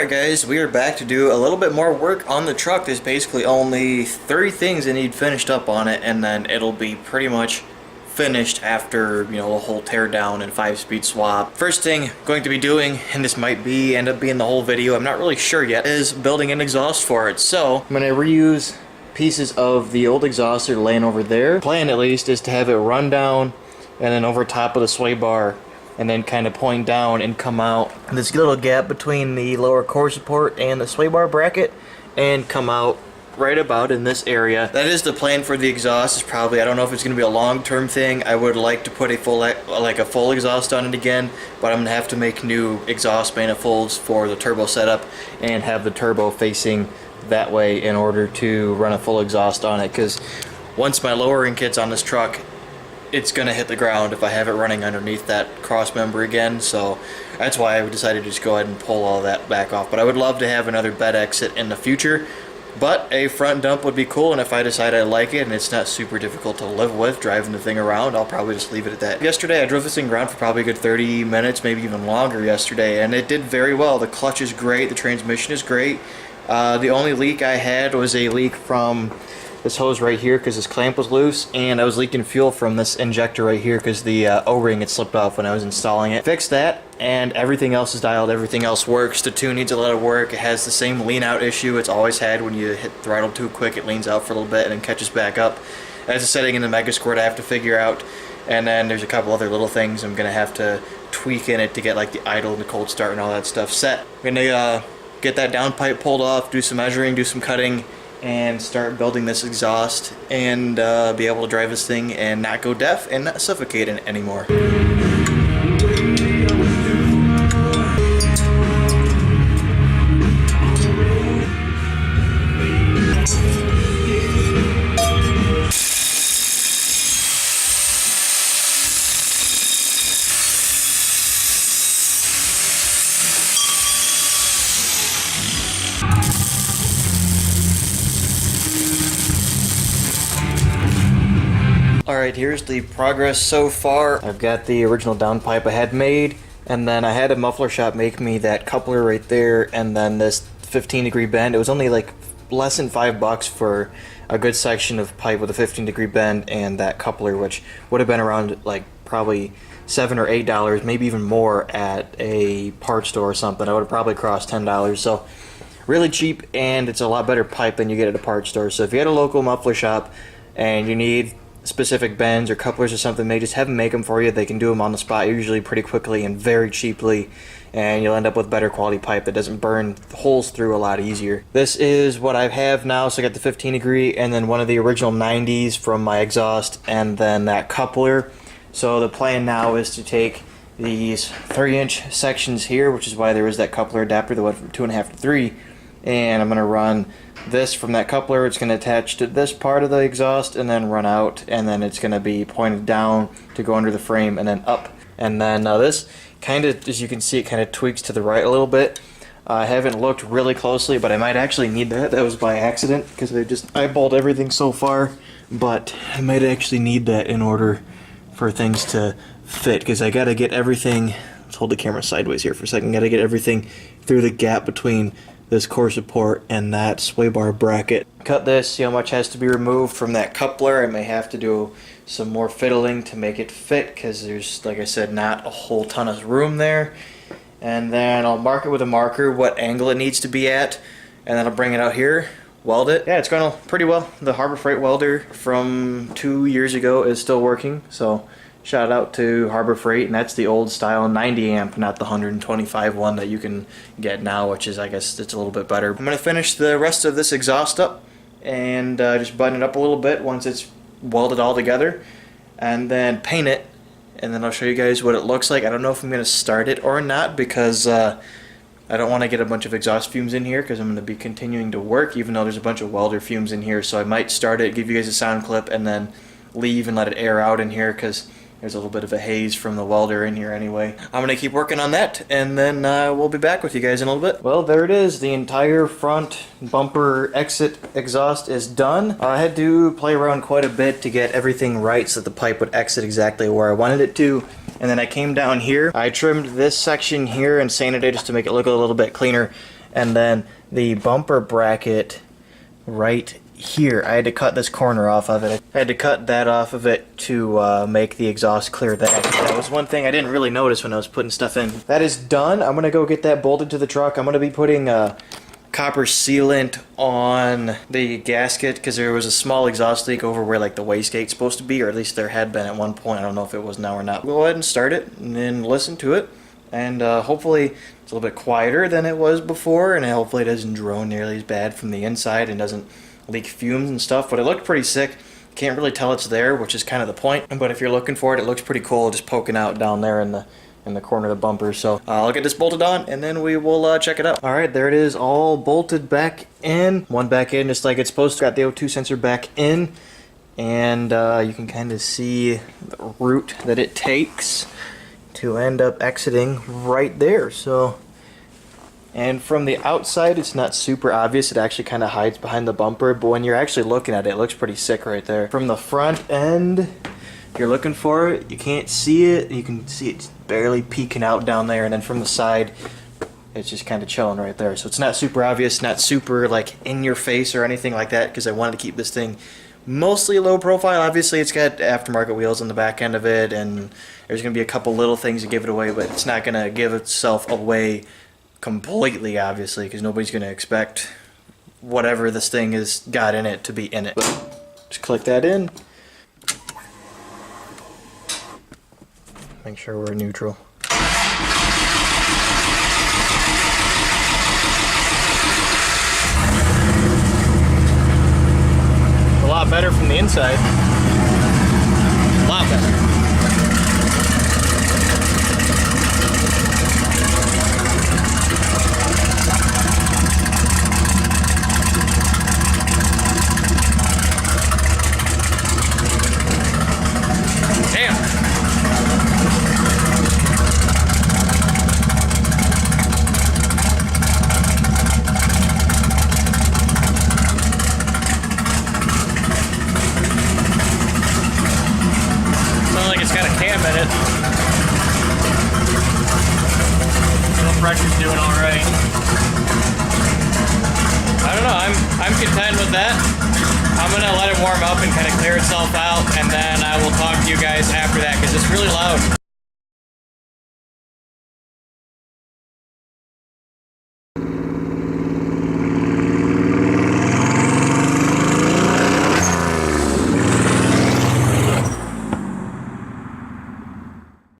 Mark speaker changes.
Speaker 1: Alright guys, we are back to do a little bit more work on the truck. There's basically only 30 things that need finished up on it, and then it'll be pretty much finished after, the whole tear down and 5-speed swap. First thing I'm going to be doing, and this might end up being the whole video, I'm not really sure yet, is building an exhaust for it. So I'm going to reuse pieces of the old exhaust that are laying over there. Plan at least is to have it run down and then over top of the sway bar, and then kind of point down and come out this little gap between the lower core support and the sway bar bracket, and come out right about in this area. That is the plan for the exhaust. Is probably, I don't know if it's going to be a long-term thing. I would like to put a full exhaust on it again, but I'm going to have to make new exhaust manifolds for the turbo setup and have the turbo facing that way in order to run a full exhaust on it, because once my lowering kit's on this truck, it's going to hit the ground if I have it running underneath that cross member again. So that's why I decided to just go ahead and pull all that back off. But I would love to have another bed exit in the future, but a front dump would be cool, and if I decide I like it and it's not super difficult to live with driving the thing around, I'll probably just leave it at that. Yesterday I drove this thing around for probably a good 30 minutes, maybe even longer yesterday, and it did very well. The clutch is great, the transmission is great. The only leak I had was a leak from this hose right here because this clamp was loose, and I was leaking fuel from this injector right here because the O-ring had slipped off when I was installing it. Fixed that, and everything else is dialed, everything else works. The tune needs a lot of work. It has the same lean out issue it's always had. When you hit throttle too quick, it leans out for a little bit and then catches back up. That's a setting in the Mega Squirt I have to figure out, and then there's a couple other little things I'm gonna have to tweak in it to get like the idle and the cold start and all that stuff set. I'm gonna get that downpipe pulled off, do some measuring, do some cutting, and start building this exhaust, and be able to drive this thing and not go deaf and not suffocate in it anymore. Alright, here's the progress so far. I've got the original downpipe I had made, and then I had a muffler shop make me that coupler right there, and then this 15-degree bend. It was only like less than $5 for a good section of pipe with a 15-degree bend and that coupler, which would have been around like probably $7 or $8, maybe even more at a parts store or something. I would have probably crossed $10. So really cheap, and it's a lot better pipe than you get at a parts store. So if you had a local muffler shop and you need specific bends or couplers or something, they just have them make them for you. They can do them on the spot usually pretty quickly and very cheaply, and you'll end up with better quality pipe that doesn't burn holes through a lot easier. This is what I have now. So I got the 15-degree and then one of the original 90s from my exhaust, and then that coupler. So the plan now is to take these 3-inch sections here, which is why there is that coupler adapter that went from 2.5 to 3, and I'm going to run this from that coupler. It's going to attach to this part of the exhaust and then run out, and then it's going to be pointed down to go under the frame and then up. And then this kind of, as you can see, it kind of tweaks to the right a little bit. I haven't looked really closely, but I might actually need that. That was by accident because I just eyeballed everything so far, but I might actually need that in order for things to fit, because I got to get everything, let's hold the camera sideways here for a second, got to get everything through the gap between this core support and that sway bar bracket. Cut this, see how much has to be removed from that coupler. I may have to do some more fiddling to make it fit, because there's, like I said, not a whole ton of room there. And then I'll mark it with a marker what angle it needs to be at, and then I'll bring it out here, weld it. Yeah, it's going pretty well. The Harbor Freight welder from 2 years ago is still working, so shout out to Harbor Freight, and that's the old style 90 amp, not the 125 one that you can get now, which is, I guess, it's a little bit better. I'm going to finish the rest of this exhaust up and just button it up a little bit once it's welded all together, and then paint it, and then I'll show you guys what it looks like. I don't know if I'm going to start it or not, because I don't want to get a bunch of exhaust fumes in here, because I'm going to be continuing to work even though there's a bunch of welder fumes in here. So I might start it, give you guys a sound clip, and then leave and let it air out in here, because there's a little bit of a haze from the welder in here anyway. I'm going to keep working on that, and then we'll be back with you guys in a little bit. Well, there it is. The entire front bumper exit exhaust is done. I had to play around quite a bit to get everything right so that the pipe would exit exactly where I wanted it to. And then I came down here. I trimmed this section here and sanded it just to make it look a little bit cleaner. And then the bumper bracket right here, I had to cut this corner off of it. I had to cut that off of it to make the exhaust clear that. That was one thing I didn't really notice when I was putting stuff in. That is done. I'm gonna go get that bolted to the truck. I'm gonna be putting copper sealant on the gasket because there was a small exhaust leak over where like the wastegate's supposed to be, or at least there had been at one point. I don't know if it was now or not. We'll go ahead and start it and then listen to it, and hopefully it's a little bit quieter than it was before, and hopefully it doesn't drone nearly as bad from the inside and doesn't leak fumes and stuff. But it looked pretty sick. Can't really tell it's there, which is kind of the point, but if you're looking for it, it looks pretty cool just poking out down there in the corner of the bumper. So I'll get this bolted on and then we will check it out. Alright, there it is, all bolted back in. One back in just like it's supposed to. Got the O2 sensor back in, and you can kind of see the route that it takes to end up exiting right there. So, and from the outside it's not super obvious. It actually kind of hides behind the bumper, but when you're actually looking at it, it looks pretty sick right there. From the front end, if you're looking for it, you can't see it. You can see it's barely peeking out down there, and then from the side, it's just kind of chilling right there. So it's not super obvious, not super like in your face or anything like that, because I wanted to keep this thing mostly low profile. Obviously, it's got aftermarket wheels on the back end of it, and there's going to be a couple little things to give it away, but it's not going to give itself away completely, obviously, because nobody's going to expect whatever this thing has got in it to be in it. But just click that in. Make sure we're neutral. A lot better from the inside. A lot better. Pressure's doing all right. I don't know, I'm content with that. I'm gonna let it warm up and kind of clear itself out, and then I will talk to you guys after that because it's really loud.